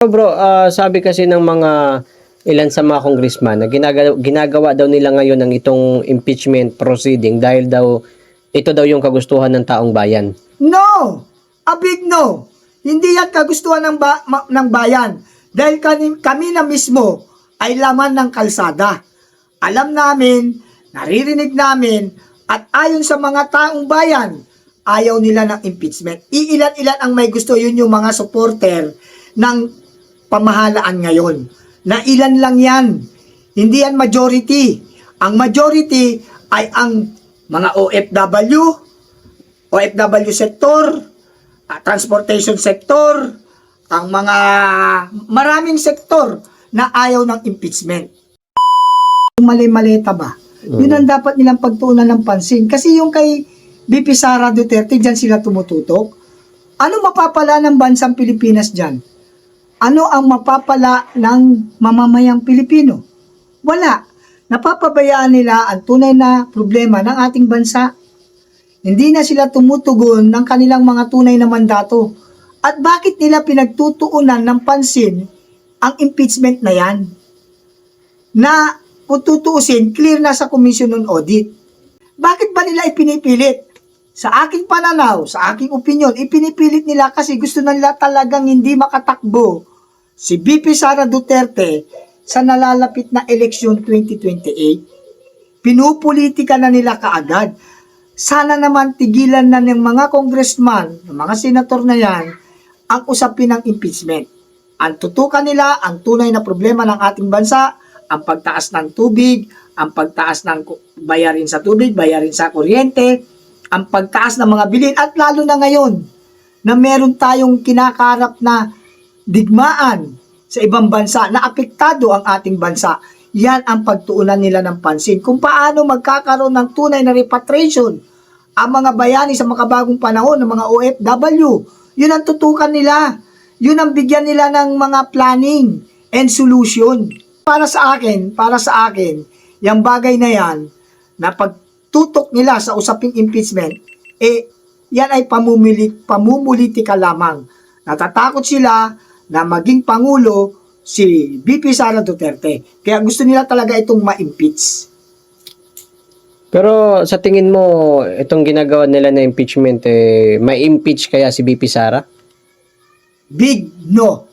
Bro, sabi kasi ng mga ilan sa mga congressman na ginagawa daw nila ngayon ng itong impeachment proceeding dahil daw ito daw yung kagustuhan ng taong bayan. No! A big no! Hindi yan kagustuhan ng bayan. Dahil kami na mismo ay laman ng kalsada. Alam namin, naririnig namin, at ayon sa mga taong bayan, ayaw nila ng impeachment. Iilan-ilan ang may gusto, yun yung mga supporter ng pamahalaan ngayon. Na ilan lang yan. Hindi yan majority. Ang majority ay ang mga OFW sector, transportation sector, ang mga maraming sektor na ayaw ng impeachment. Mali-maleta ba? Yun ang dapat nilang pagtuunan ng pansin. Kasi yung kay BP Sara Duterte, dyan sila tumututok. Ano mapapala ng bansang Pilipinas dyan? Ano ang mapapala ng mamamayang Pilipino? Wala. Napapabayaan nila ang tunay na problema ng ating bansa. Hindi na sila tumutugon ng kanilang mga tunay na mandato. At bakit nila pinagtutuunan ng pansin ang impeachment na yan? Na kung tutuusin, clear na sa Commission on Audit. Bakit ba nila ipinipilit? Sa aking pananaw, sa aking opinion, ipinipilit nila kasi gusto na nila talagang hindi makatakbo si BP Sara Duterte sa nalalapit na eleksyon 2028. Pinupolitika na nila kaagad. Sana naman tigilan na ng mga congressman, ng mga senator na yan, ang usapin ng impeachment. Ang tutukan nila, ang tunay na problema ng ating bansa, ang pagtaas ng tubig, ang pagtaas ng bayarin sa tubig, bayarin sa kuryente, ang pagtaas ng mga bilhin, at lalo na ngayon na meron tayong kinakarap na digmaan sa ibang bansa na apektado ang ating bansa. Yan ang pagtuunan nila ng pansin. Kung paano magkakaroon ng tunay na repatriation ang mga bayani sa makabagong panahon ng mga OFW. Yun ang tutukan nila. Yun ang bigyan nila ng mga planning and solution. Para sa akin, yung bagay na yan, na pagtutok nila sa usaping impeachment, yan ay pamumulitika lamang. Natatakot sila na maging Pangulo si BP Sara Duterte. Kaya gusto nila talaga itong ma-impeach. Pero sa tingin mo, itong ginagawa nila na impeachment, may impeach kaya si BP Sara? Big no.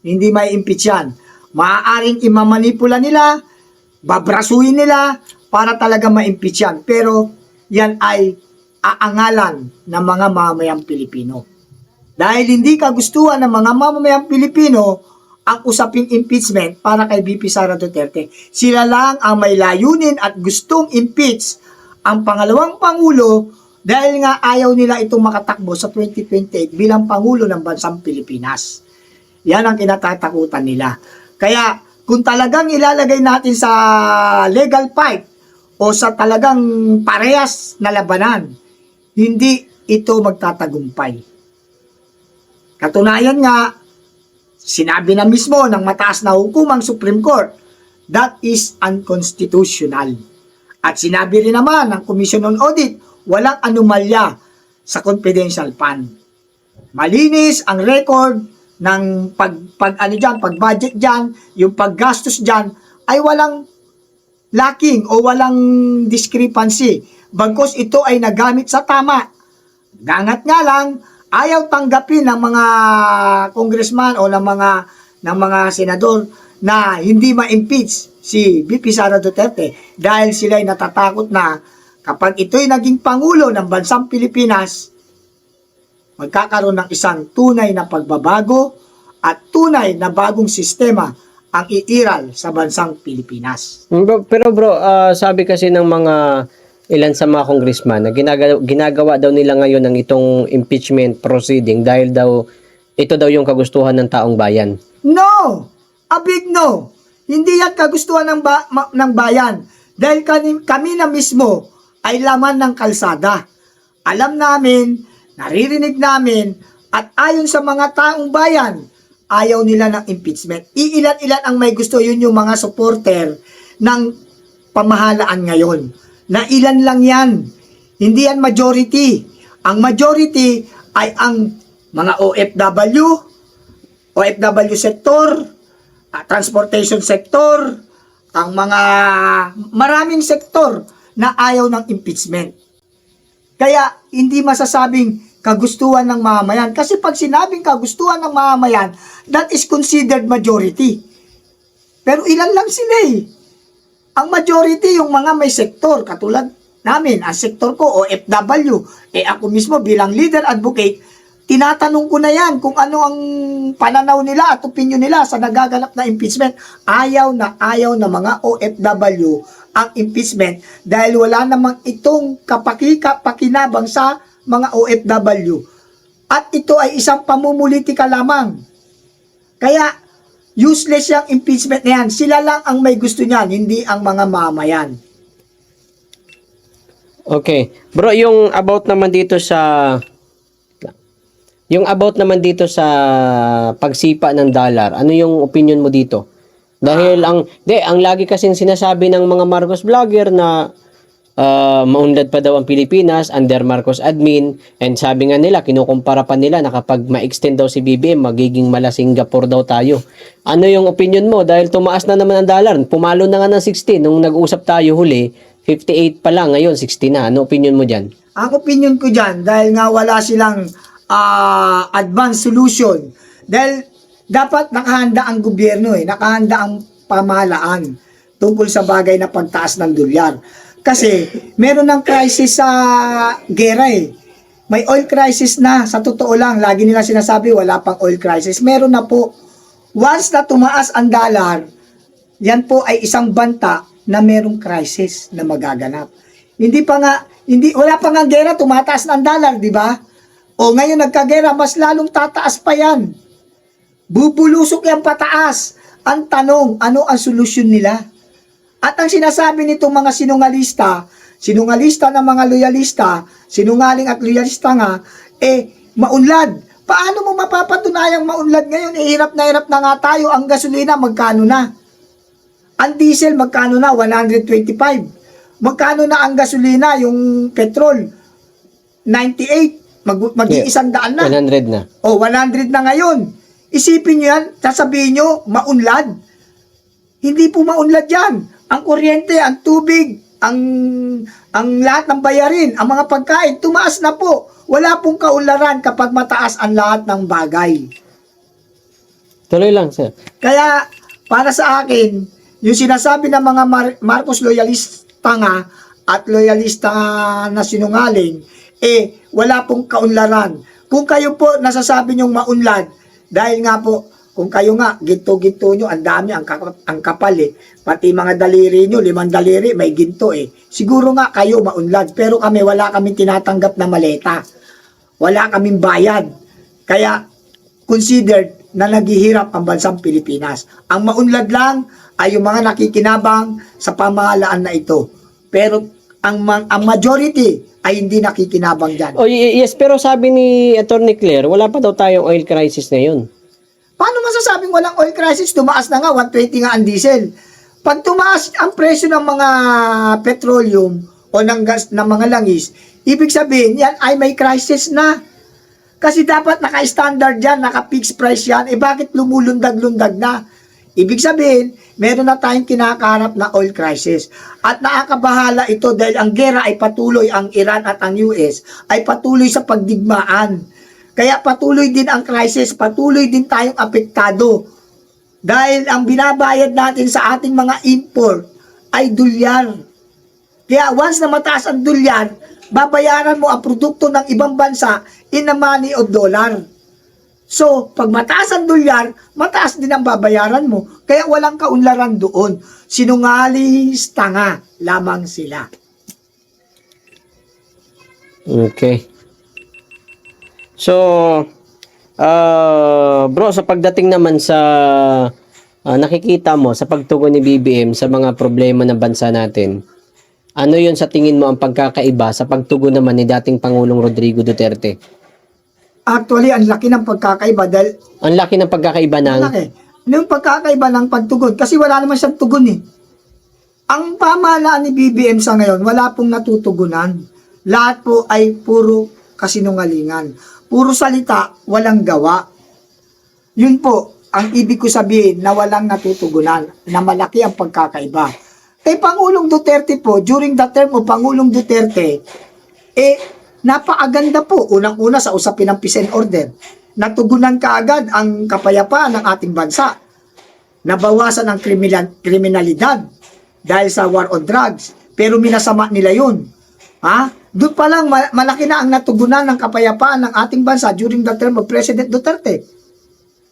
Hindi may impeach yan. Maaaring imamanipula nila, babrasuhin nila para talaga ma-impeach yan. Pero yan ay aangalan ng mga mamamayang Pilipino. Dahil hindi kagustuhan ng mga mamamayang Pilipino ang usaping impeachment para kay BP Sara Duterte. Sila lang ang may layunin at gustong impeach ang pangalawang Pangulo dahil nga ayaw nila itong makatakbo sa 2028 bilang Pangulo ng bansang Pilipinas. Yan ang kinatatakutan nila. Kaya kung talagang ilalagay natin sa legal fight o sa talagang parehas na labanan, hindi ito magtatagumpay. Katunayan nga, sinabi na mismo ng mataas na hukumang Supreme Court, that is unconstitutional. At sinabi rin naman ng Commission on Audit, walang anomalya sa confidential fund. Malinis ang record ng pag-budget dyan, yung paggastos dyan, ay walang lacking o walang discrepancy. Bagkus ito ay nagamit sa tama. Gangat nga lang, ayaw tanggapin ng mga congressman o ng mga senador na hindi ma-impeach si BP Sara Duterte dahil sila ay natatakot na kapag ito'y naging Pangulo ng bansang Pilipinas, magkakaroon ng isang tunay na pagbabago at tunay na bagong sistema ang iiral sa bansang Pilipinas. Pero bro, sabi kasi ng mga ilan sa mga congressman na ginagawa daw nila ngayon ng itong impeachment proceeding dahil daw ito daw yung kagustuhan ng taong bayan. No! A big no! Hindi yan kagustuhan ng bayan. Dahil kami na mismo ay laman ng kalsada. Alam namin, naririnig namin, at ayon sa mga taong bayan, ayaw nila ng impeachment. Iilan-ilan ang may gusto, yun yung mga supporter ng pamahalaan ngayon. Na ilan lang yan. Hindi yan majority. Ang majority ay ang mga OFW, OFW sector, transportation sector, ang mga maraming sektor na ayaw ng impeachment. Kaya hindi masasabing kagustuhan ng mamamayan. Kasi pag sinabing kagustuhan ng mamamayan, that is considered majority. Pero ilan lang sila eh. Ang majority yung mga may sektor, katulad namin, ang sektor ko, OFW. Ako mismo bilang leader advocate, tinatanong ko na yan kung ano ang pananaw nila at opinion nila sa nagaganap na impeachment. Ayaw na mga OFW ang impeachment dahil wala namang itong pakinabang sa mga OFW. At ito ay isang pamumulitika lamang. Kaya useless yung impeachment na yan. Sila lang ang may gusto niyan, hindi ang mga mamayan. Okay. Bro, yung about naman dito sa pagsipa ng dollar, ano yung opinion mo dito? Dahil ang lagi kasing sinasabi ng mga Marcos vlogger na maunlad pa daw ang Pilipinas under Marcos admin, and sabi nga nila, kinukumpara pa nila na kapag ma-extend daw si BBM, magiging mala Singapore daw tayo. Ano yung opinion mo? Dahil tumaas na naman ang dollar, pumalo na nga ng 60 nung nag-usap tayo huli, 58 pa lang, ngayon 60 na. Ano opinion mo dyan? Ang opinion ko dyan, dahil nga wala silang advanced solution, dahil dapat nakahanda ang gobyerno nakahanda ang pamahalaan tungkol sa bagay na pagtaas ng dolyar. Kasi meron ng crisis sa gera May oil crisis na, sa totoo lang, lagi nila sinasabi wala pang oil crisis. Meron na po. Once na tumaas ang dollar, yan po ay isang banta na merong crisis na magaganap. Wala pa nga gera, tumataas na ang dollar, di ba? O ngayon nagkagera, mas lalong tataas pa yan. Bubulusok yan pataas. Ang tanong, ano ang solusyon nila? At ang sinasabi nitong mga sinungalista ng mga loyalista, sinungaling at loyalista nga, maunlad. Paano mo mapapatunayang maunlad ngayon? Hirap na nga tayo. Ang gasolina, magkano na? Ang diesel, magkano na? 125. Magkano na ang gasolina, yung petrol? 98. Mag-iisang daan na. 100 na. 100 na ngayon. Isipin nyo yan, sasabihin nyo, maunlad. Hindi po maunlad yan. Ang kuryente, ang tubig, ang lahat ng bayarin, ang mga pagkain, tumaas na po. Wala pong kaunlaran kapag mataas ang lahat ng bagay. Tuloy lang, sir. Kaya, para sa akin, yung sinasabi ng mga Marcos loyalista nga at loyalista na sinungaling, wala pong kaunlaran. Kung kayo po nasasabi nyong maunlad, dahil nga po, kung kayo nga, ginto-ginto nyo, ang dami, ang kapal Pati mga daliri nyo, 5 daliri, may ginto Siguro nga kayo maunlad, pero kami, wala kaming tinatanggap na maleta. Wala kaming bayad. Kaya, considered na naghihirap ang bansang Pilipinas. Ang maunlad lang ay yung mga nakikinabang sa pamahalaan na ito. Pero, ang majority ay hindi nakikinabang dyan. Yes, pero sabi ni Attorney Claire, wala pa daw tayong oil crisis ngayon. Paano masasabing walang oil crisis? Tumaas na nga, 120 nga ang diesel. Pag tumaas ang presyo ng mga petroleum o ng gas ng mga langis, ibig sabihin yan ay may crisis na. Kasi dapat naka-standard yan, naka-fixed price yan. Bakit lumulundag-lundag na? Ibig sabihin, meron na tayong kinakaharap na oil crisis. At nakakabahala ito dahil ang gera ay patuloy, ang Iran at ang US ay patuloy sa pagdigmaan. Kaya patuloy din ang crisis, patuloy din tayong apektado. Dahil ang binabayad natin sa ating mga import ay dolyar. Kaya once na mataas ang dolyar, babayaran mo ang produkto ng ibang bansa in the money of dollar. So, pag mataas ang dolyar, mataas din ang babayaran mo. Kaya walang kaunlaran doon. Sinungalis, tanga lamang sila. Okay. So, bro, sa pagdating naman sa nakikita mo sa pagtugon ni BBM sa mga problema ng bansa natin, ano yun sa tingin mo ang pagkakaiba sa pagtugon naman ni dating Pangulong Rodrigo Duterte? Actually, ang laki ng pagkakaiba dahil... Ang laki ng pagkakaiba ng... Yung pagkakaiba ng pagtugon, kasi wala naman siyang tugon Ang pamahalaan ni BBM sa ngayon, wala pong natutugunan. Lahat po ay puro kasinungalingan. Puro salita, walang gawa. Yun po, ang ibig ko sabihin na walang natutugunan, na malaki ang pagkakaiba. Kay Pangulong Duterte po, during the term of Pangulong Duterte, napakaganda po, unang-una sa usapin ng peace and order. Natugunan kaagad ang kapayapaan ng ating bansa. Nabawasan ang kriminalidad dahil sa war on drugs. Pero minasama nila yun. Doon pa lang, malaki na ang natugunan ng kapayapaan ng ating bansa during the term of President Duterte.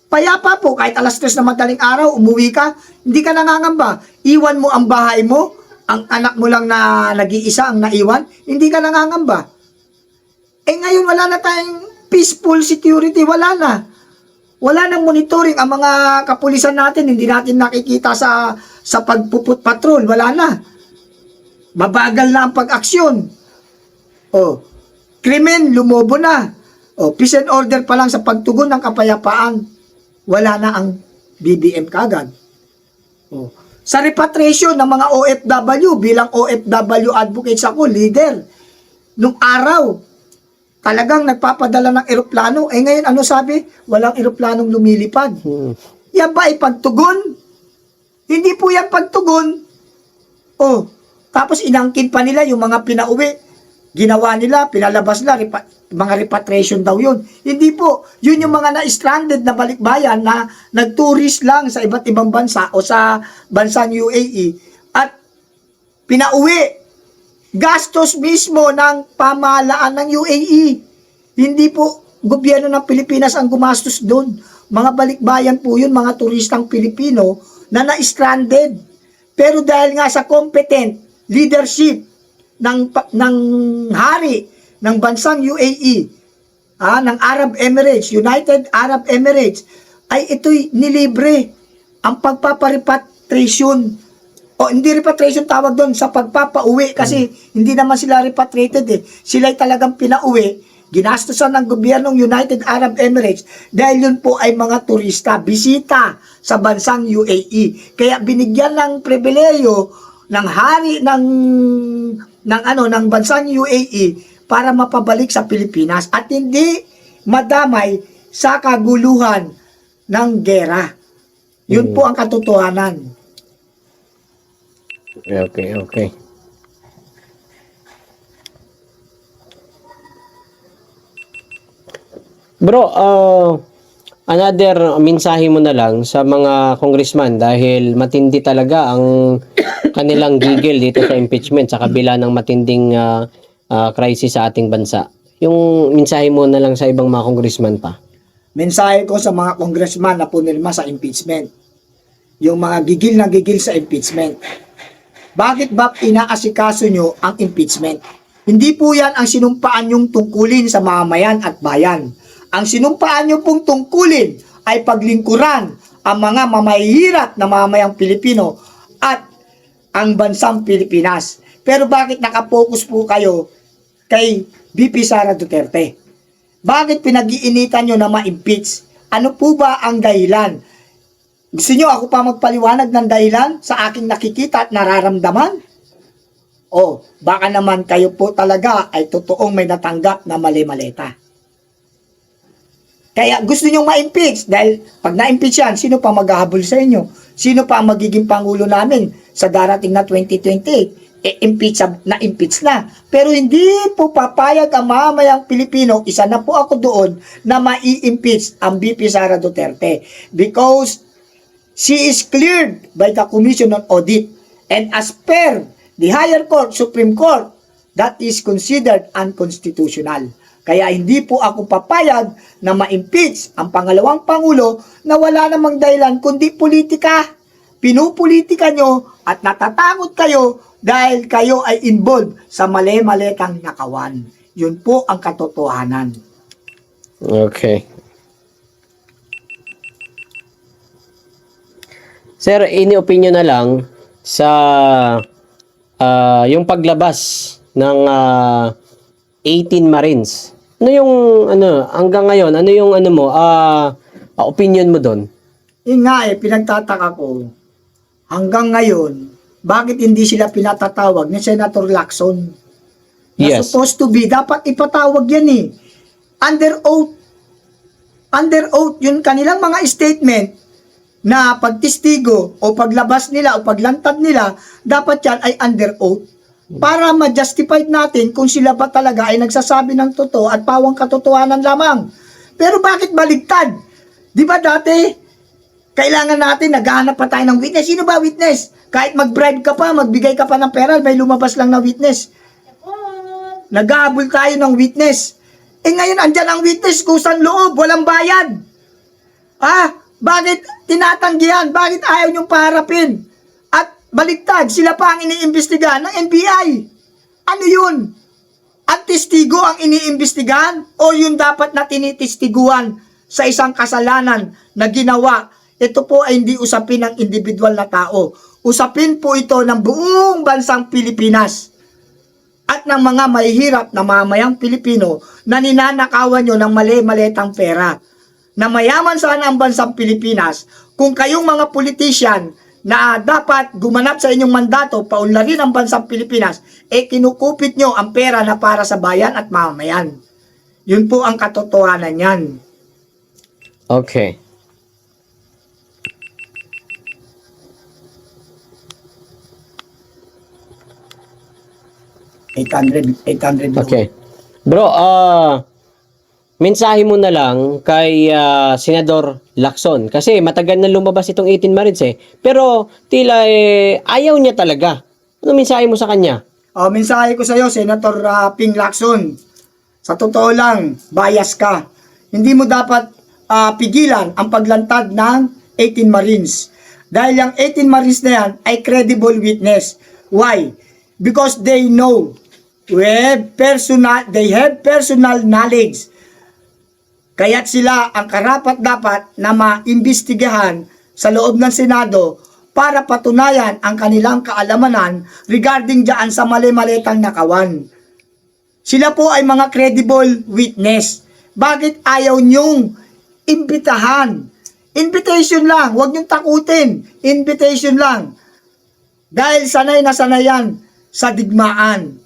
Payapa po, kahit alas 3 na madaling araw, umuwi ka, hindi ka nangangamba. Iwan mo ang bahay mo, ang anak mo lang na nag-iisa ang naiwan, hindi ka nangangamba. Ngayon wala na tayong peaceful security, wala na. Wala nang monitoring ang mga kapulisan natin, hindi natin nakikita sa pagpuput patrol, wala na. Mabagal na ang pag-aksyon. Krimen, lumobo na. Peace and order pa lang sa pagtugon ng kapayapaan, wala na ang BBM kagad. Sa repatriation ng mga OFW, bilang OFW advocates ako, leader, nung araw, talagang nagpapadala ng eroplano. Ngayon, ano sabi? Walang eroplanong lumilipad. Yan ba ay pagtugon? Hindi po yan pagtugon. Tapos inangkin pa nila yung mga pinauwi. Ginawa nila, pinalabas na, mga repatriation daw yun. Hindi po. Yun yung mga na-stranded na balikbayan na nag-tourist lang sa iba't ibang bansa o sa bansang UAE at pinauwi. Gastos mismo ng pamahalaan ng UAE. Hindi po gobyerno ng Pilipinas ang gumastos doon. Mga balikbayan po yun, mga turistang Pilipino na na-stranded. Pero dahil nga sa competent leadership ng hari ng bansang UAE, ng Arab Emirates, United Arab Emirates, ay ito'y nilibre ang pagpaparepatriation. Hindi repatriation tawag doon, sa pagpapauwi, kasi hindi naman sila repatriated Sila'y talagang pinauwi, ginastosan ng gobyernong United Arab Emirates dahil yun po ay mga turista, bisita sa bansang UAE. Kaya binigyan ng pribileyo ng hari ng bansang UAE para mapabalik sa Pilipinas at hindi madamay sa kaguluhan ng gera. Yun po ang katotohanan. Okay. Bro, another mensahe mo na lang sa mga congressman dahil matindi talaga ang kanilang gigil dito sa impeachment sa kabila ng matinding crisis sa ating bansa. Yung mensahe mo na lang sa ibang mga congressman pa. Mensahe ko sa mga congressman na punirma sa impeachment. Yung mga gigil na gigil sa impeachment. Bakit ba inaasikaso nyo ang impeachment? Hindi po yan ang sinumpaan yung tungkulin sa mamayan at bayan. Ang sinumpaan nyo pong tungkulin ay paglingkuran ang mga mamahihirap na mamayang Pilipino at ang bansang Pilipinas. Pero bakit nakapokus po kayo kay VP Sara Duterte? Bakit pinag-iinitan nyo na ma-impeach? Ano po ba ang dahilan? Gusto nyo ako pa magpaliwanag ng dahilan sa aking nakikita at nararamdaman? Baka naman kayo po talaga ay totoong may natanggap na mali-maleta. Kaya gusto nyo ma-impeach dahil pag na-impeach yan, sino pa maghahabol sa inyo? Sino pa ang magiging pangulo namin sa darating na 2028? Na-impeach na. Pero hindi po papayag ang mamayang Pilipino, isa na po ako doon, na mai-impeach ang VP Sara Duterte. Because she is cleared by the Commission on Audit. And as per the higher court, Supreme Court, that is considered unconstitutional. Kaya hindi po ako papayag na ma-impeach ang pangalawang Pangulo na wala namang dahilan kundi politika. Pinupolitika nyo at natatakot kayo dahil kayo ay involved sa mali-maletang nakawan. Yun po ang katotohanan. Okay. Sir, ini-opinion na lang sa yung paglabas ng 18 Marines. Ano yung hanggang ngayon, ano yung opinion mo doon? Yun nga pinagtataka ko. Hanggang ngayon, bakit hindi sila pinatatawag ni Senator Lacson? Na Yes. supposed to be, dapat ipatawag yan Under oath. under oath yung kanilang mga statement na pagtistigo o paglabas nila o paglantad nila, dapat yan ay under oath para ma-justify natin kung sila ba talaga ay nagsasabi ng totoo at pawang katotohanan lamang. Pero bakit baligtad? Di ba dati, kailangan natin, naghahanap pa tayo ng witness. Sino ba witness? Kahit mag-bribe ka pa, magbigay ka pa ng pera, may lumabas lang na witness. Naghahabol tayo ng witness. Eh ngayon, andyan ang witness, kusang loob, walang bayad. Bakit tinatanggihan? Bakit ayaw niyong paharapin? At baligtad, sila pa ang iniimbestigahan ng NBI. Ano yun? Ang testigo ang iniimbestigahan o yung dapat na tinitistiguan sa isang kasalanan na ginawa? Ito po ay hindi usapin ng individual na tao. Usapin po ito ng buong bansang Pilipinas at ng mga mahihirap na mamayang Pilipino na ninanakawan nyo ng mali-maletang pera. Na mayaman sana ang bansang Pilipinas kung kayong mga politician na dapat gumanap sa inyong mandato, paunlarin ang bansang Pilipinas, kinukupit nyo ang pera na para sa bayan at mamamayan. Yun po ang katotohanan yan. Okay. $800 Okay. Bro, mensahe mo na lang kay Senador Lacson kasi matagal na lumabas itong 18 Marines pero tila ayaw niya talaga. Ano mensahe mo sa kanya? Mensahe ko sa iyo, Senator Ping Lacson. Sa totoo lang, bias ka. Hindi mo dapat pigilan ang paglantad ng 18 Marines. Dahil yung 18 Marines na yan ay credible witness. Why? Because they know, they have personal knowledge. Kaya't sila ang karapat-dapat na maimbestigahan sa loob ng Senado para patunayan ang kanilang kaalamanan regarding dyan sa mali-malitang nakawan. Sila po ay mga credible witness. Bakit ayaw nyong imbitahan? Invitation lang, huwag nyong takutin. Invitation lang. Dahil sanay na sanayan sa digmaan.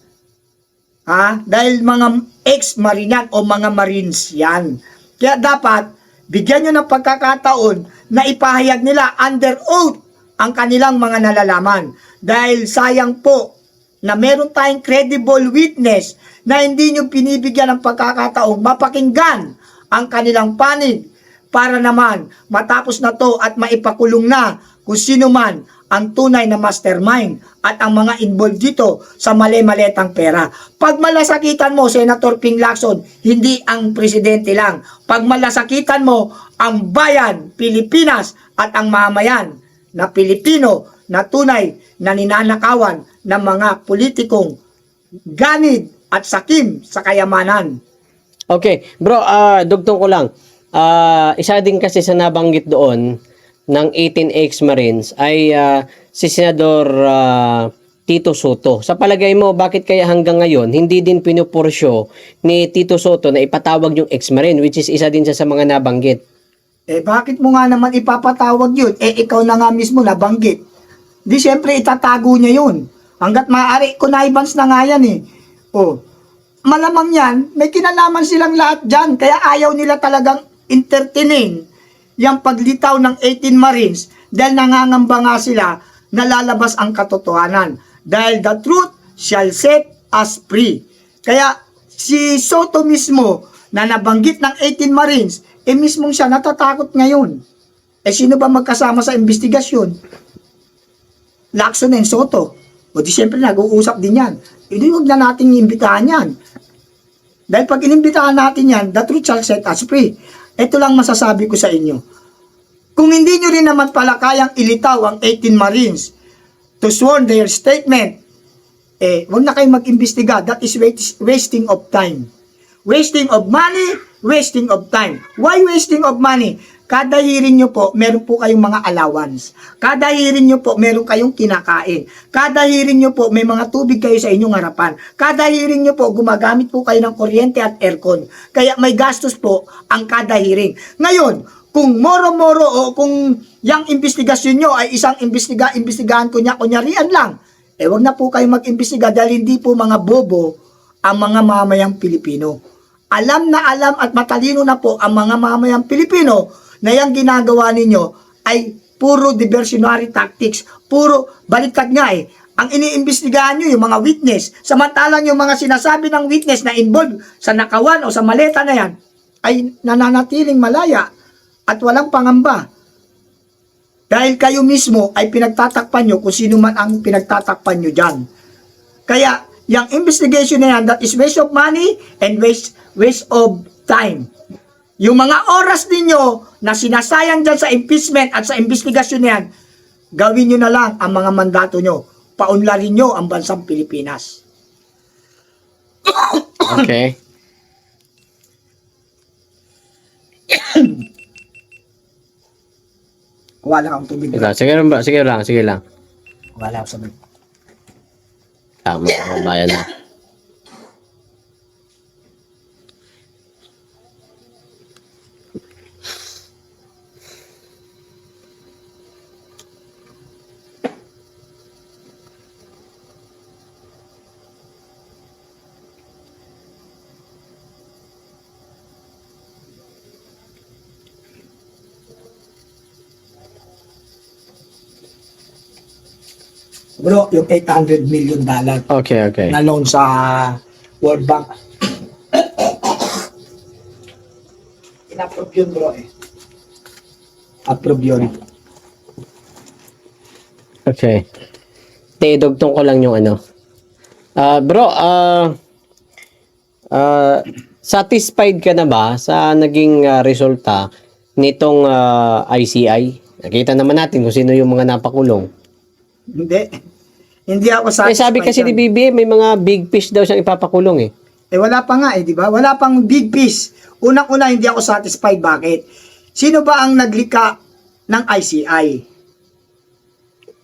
Dahil mga ex-marinan o mga Marines yan. Kaya dapat, bigyan nyo ng pagkakataon na ipahayag nila under oath ang kanilang mga nalalaman. Dahil sayang po na meron tayong credible witness na hindi nyo pinibigyan ng pagkakataong mapakinggan ang kanilang panig para naman matapos na to at maipakulong na kung sino man ang tunay na mastermind at ang mga involved dito sa mali-maletang pera. Pag malasakitan mo, Senator Ping Lacson, hindi ang presidente lang. Pag malasakitan mo ang bayan, Pilipinas at ang mamayan na Pilipino na tunay na ninanakawan ng mga politikong ganid at sakim sa kayamanan. Okay, bro, dugtong ko lang. Isa din kasi sa nabanggit doon ng 18 ex-Marines ay si Senador Tito Soto. Sa palagay mo, bakit kaya hanggang ngayon hindi din pinupursyo ni Tito Soto na ipatawag yung ex-Marine, which is isa din sa mga nabanggit? Bakit mo nga naman ipapatawag yun? Ikaw na nga mismo nabanggit. Di siyempre itatago niya yun. Hanggat maaari, connivance na nga yan malamang yan, may kinalaman silang lahat dyan. Kaya ayaw nila talagang entertainin yung paglitaw ng 18 Marines dahil nangangamba nga sila na lalabas ang katotohanan. Dahil the truth shall set us free. Kaya si Soto mismo na nabanggit ng 18 Marines, mismong siya natatakot ngayon. Sino ba magkasama sa investigasyon? Lacson and Soto. O di siyempre nag-uusap din yan. Hindi huwag na natin iimbitahan yan. Dahil pag inimbitahan natin yan, the truth shall set us free. Ito lang masasabi ko sa inyo. Kung hindi nyo rin naman pala kayang ilitaw ang 18 Marines to sworn their statement, huwag na kayong mag-imbestiga. That is wasting of time. Wasting of money, wasting of time. Why wasting of money? Kada hearing nyo po, meron po kayong mga allowance. Kada hearing nyo po, meron kayong kinakain. Kada hearing nyo po, may mga tubig kayo sa inyong harapan. Kada hearing nyo po, gumagamit po kayo ng kuryente at aircon. Kaya may gastos po ang kada hearing. Ngayon, kung moro-moro o kung yung investigasyon nyo ay isang investigahan kunyarian lang, wag na po kayo mag-imbestiga dahil hindi po mga bobo ang mga mamayang Pilipino. alam na alam at matalino na po ang mga mamayang Pilipino na yung ginagawa ninyo ay puro diversionary tactics, puro baliktad nga eh. Ang iniimbestigahan nyo yung mga witness, samantalang yung mga sinasabi ng witness na involved sa nakawan o sa maleta na yan, ay nananatiling malaya at walang pangamba. Dahil kayo mismo ay pinagtatakpan nyo kung sino man ang pinagtatakpan nyo dyan. Kaya, yung investigation na yan, that is waste of money and waste of time. Yung mga oras ninyo na sinasayang dyan sa impeachment at sa investigasyon na yan, gawin nyo na lang ang mga mandato nyo. Paunlarin nyo ang bansang Pilipinas. Okay. Wala akong tubig. Sige lang, bro. Sige lang. Wala akong tubig. Tama, kabayan na. Bro, yung $800 million Okay. na loan sa World Bank. In-approve yun, bro eh. Approve yun. Okay. Dugtong ko lang yung ano. Bro, satisfied ka na ba sa naging resulta nitong ICI? Nakita naman natin kung sino yung mga napakulong. Hindi ako satisfied. Sabi kasi ni dyan. BBM, may mga big fish daw siyang ipapakulong eh. Wala pa nga di ba? Wala pang big piece. Unang-una, hindi ako satisfied. Bakit? Sino ba ang naglika ng ICI?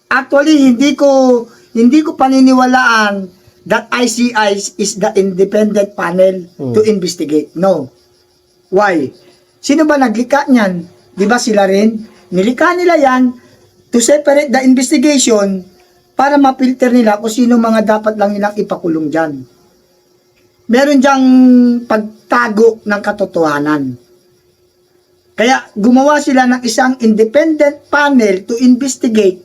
Actually, hindi ko paniniwalaan that ICI is the independent panel to investigate. No. Why? Sino ba naglika niyan? Di ba sila rin? Nilika nila yan to separate the investigation para mapilter nila kung sino mga dapat lang nilang ipakulong dyan. Meron dyang pagtago ng katotohanan. Kaya gumawa sila ng isang independent panel to investigate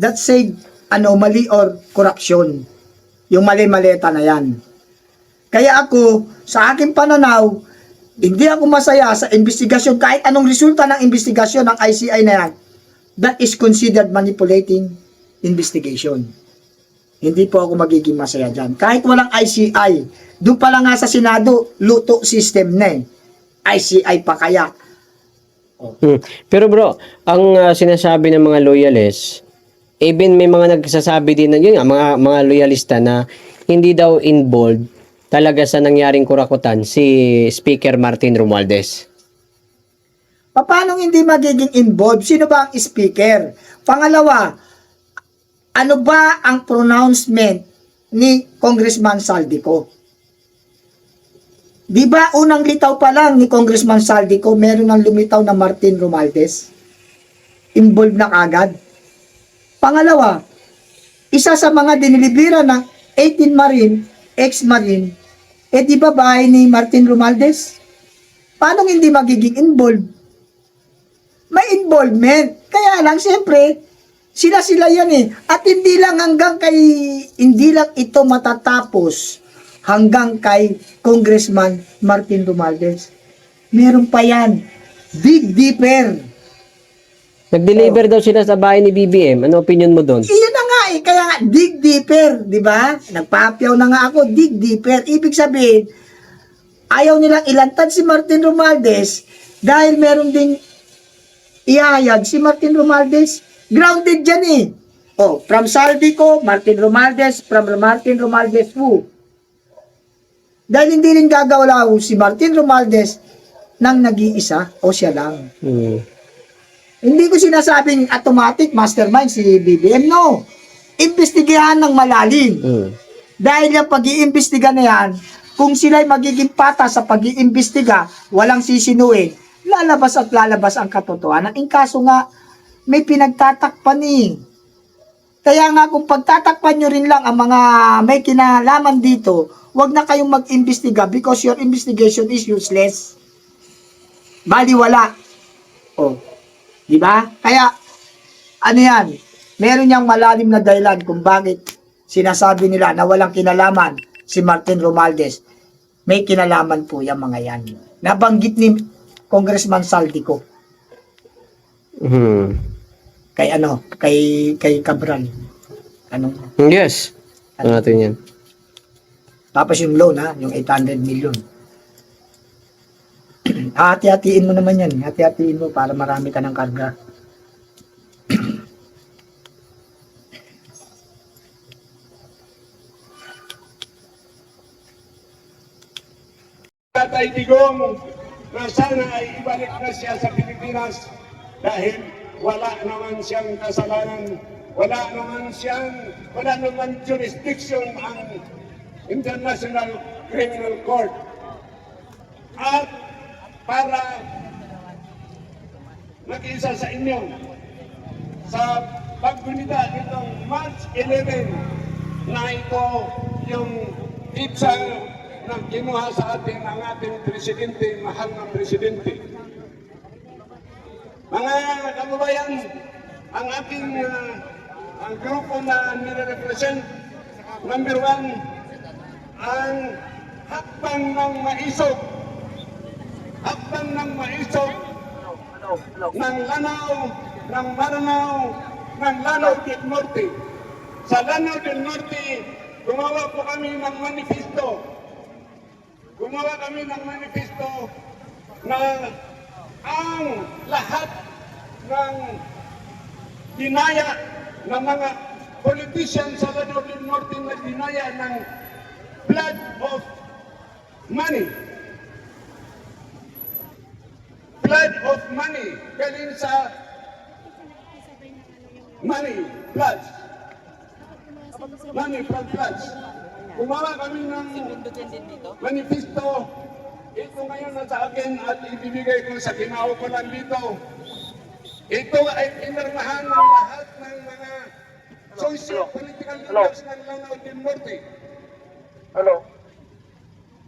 that said anomaly or corruption. Yung mali-maleta na yan. Kaya ako, sa aking pananaw, hindi ako masaya sa investigasyon, kahit anong resulta ng investigasyon ng ICI na yan, that is considered manipulating investigation. Hindi po ako magiging masaya dyan. Kahit walang ICI, doon pa lang nga sa Senado, luto system na eh. ICI pa kaya. Pero bro, ang sinasabi ng mga loyalists, even may mga nagsasabi din na yun nga, mga loyalista na hindi daw involved talaga sa nangyaring kurakutan si Speaker Martin Romualdez. Paano hindi magiging involved? Sino ba ang speaker? Pangalawa, ano ba ang pronouncement ni Congressman Saldico? Di ba unang litaw pa lang ni Congressman Saldico, meron ng lumitaw na Martin Romualdez? Involved na kagad. Pangalawa, isa sa mga dinilibira ng 18 Marine, ex-Marine, di ba bahay ni Martin Romualdez? Paano hindi magiging involved? May involvement. Kaya lang, siyempre, sila yan eh. At hindi lang ito matatapos hanggang kay Congressman Martin Romualdez. Meron pa yan. Dig deeper. Nag-deliver daw sila sa bahay ni BBM. Ano opinion mo doon? Iyon na nga eh. Kaya nga, dig deeper. Di ba? Nagpapyaw na nga ako, dig deeper. Ibig sabihin, ayaw nilang ilantad si Martin Romualdez dahil meron ding ihayag si Martin Romualdez. Grounded dyan eh. From Saldico, Martin Romualdez, from Martin Romualdez who? Dahil hindi rin gagawalaw si Martin Romualdez nang nag-iisa o siya lang. Hindi ko sinasabing automatic mastermind si BBM. No. Imbestigahan ng malalim. Dahil yung pag-iimbestiga na yan, kung sila'y magiging pata sa pag-iimbestiga, walang sisinuin, lalabas at lalabas ang katotohanan. In kaso nga, may pinagtatakpan eh. Kaya nga kung pagtatakpan nyo rin lang ang mga may kinalaman dito, wag na kayong mag-imbestiga because your investigation is useless. Baliwala. Oh, di ba? Kaya, ano yan, meron niyang malalim na dahilan kung bakit sinasabi nila na walang kinalaman si Martin Romualdez. May kinalaman po yung mga yan. Nabanggit ni Congressman Saldico Hmm. kay Cabral. Ano? Yes. Ano natin yan? Tapos yung loan yung 800 million. Hati-hatiin mo naman yan. Hati-hatiin mo para marami ka ng karga. Tatay Digong na sana ay ibalik na siya sa Pilipinas dahil wala naman siyang kasalanan, wala naman jurisdiction ang International Criminal Court. At para mag-isa sa inyo, sa paggunita nitong March 11 na ito yung pizza na kinuha sa atin ng ating presidente, mahal na presidente. Mga kababayan, ang ating ang grupo na nire-represent, number 1, ang hakbang ng maisog, ng Lanao, ng Maranao, ng Lanao del Norte. Sa Lanao del Norte, gumawa po kami ng manifesto. Na ang lahat ng dinaya ng mga politicians sa Lanao del Norte na dinaya ng blood of money. Galing sa money, bloods. Gumawa kami ng manifesto. Ito ngayon na sa akin at ibibigay ko sa kinaukulan dito. Ito ay pinirmahan ng lahat ng mga socio-political leaders ng Lanao del Norte.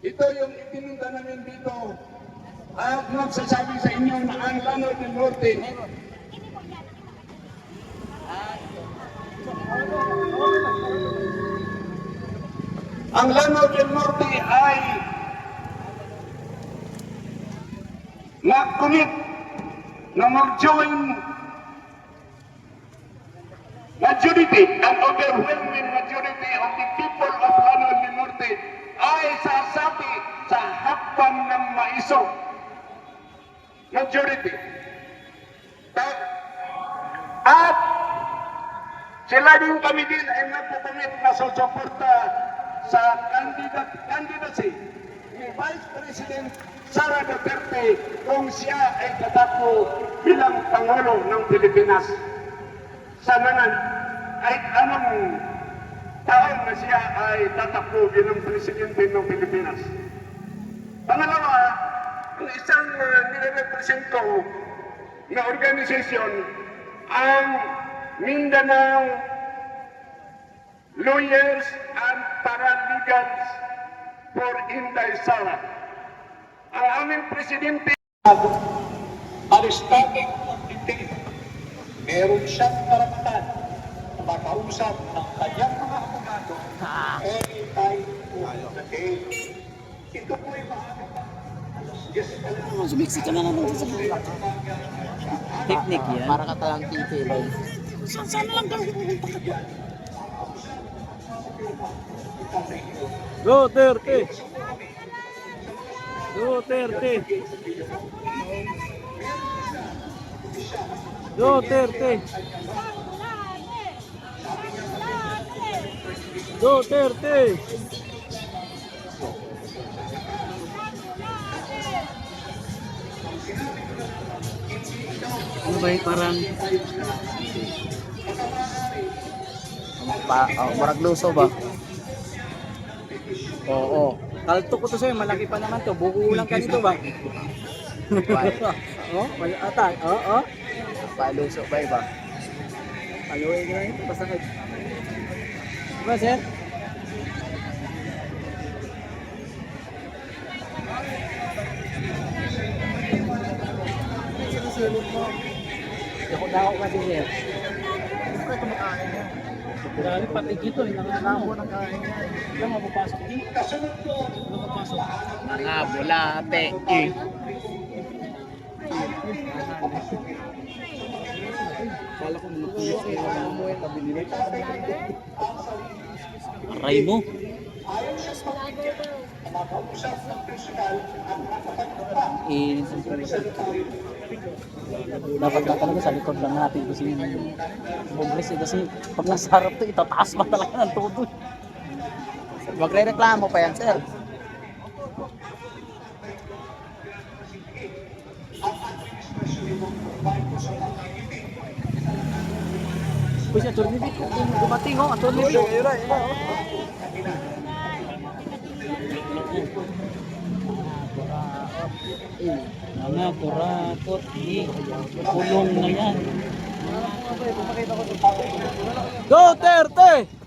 Ito yung ipinunta namin dito at nagsasabi sa inyo na ang Lanao del Norte ay nagkulit na mag-join majority, an overwhelming majority of the people of Lanao del Norte ay sasabi sa hakbang ng maisog. Majority. At sila din kami din ay nagpupunit na susuporta sa candidacy ni Vice President Sara Duterte kung siya ay tatakbo bilang Pangulo ng Pilipinas. Sananan ay anong taon na siya ay tatakbo bilang Presidente ng Pilipinas. Pangalawa, ang isang nire-represent ko na organisasyon ang Mindanao Lawyers and Paralegals for Inday Sara. Ang aming presidente arestado ng hindi. Meron siyang karapatan na makausap ng kanyang mga abogado anytime of the day. Ito po ay maaari pa. Sumiksi ka na naman sa technique yan. Para ka talang titil. Saan lang daw pupunta ka? Duterte! Duterte! Duterte! Duterte! Ano ba yung parang Marag luso ba? oo. Kalto ko to sa'yo, malaki pa naman to. Buko lang ka dito ba? Oh, wala ata. Oo. Paluso ba iba? Aluin ka lang ito, basta kayo. Diba, sir? Ako kasi, sir. Siyempre, kumakain niya. Grabe, pati dito, nanganamo ng kain niya. Diyan, mapapasok dito. Mapapasok. Nga, bulate. Kala ko nalupuyo kayo ng mo yung tabi nila. Aray mo. Dapat lang talaga sa likod lang natin kasi yung progress kasi pag nasa harap to, itataas pa talaga ng todo. Magre-reklamo pa yan, sir. Uy, si Atty. Vic, dumating ho, Atty. Vic. Mga kurakot, kulong na yan. Duterte!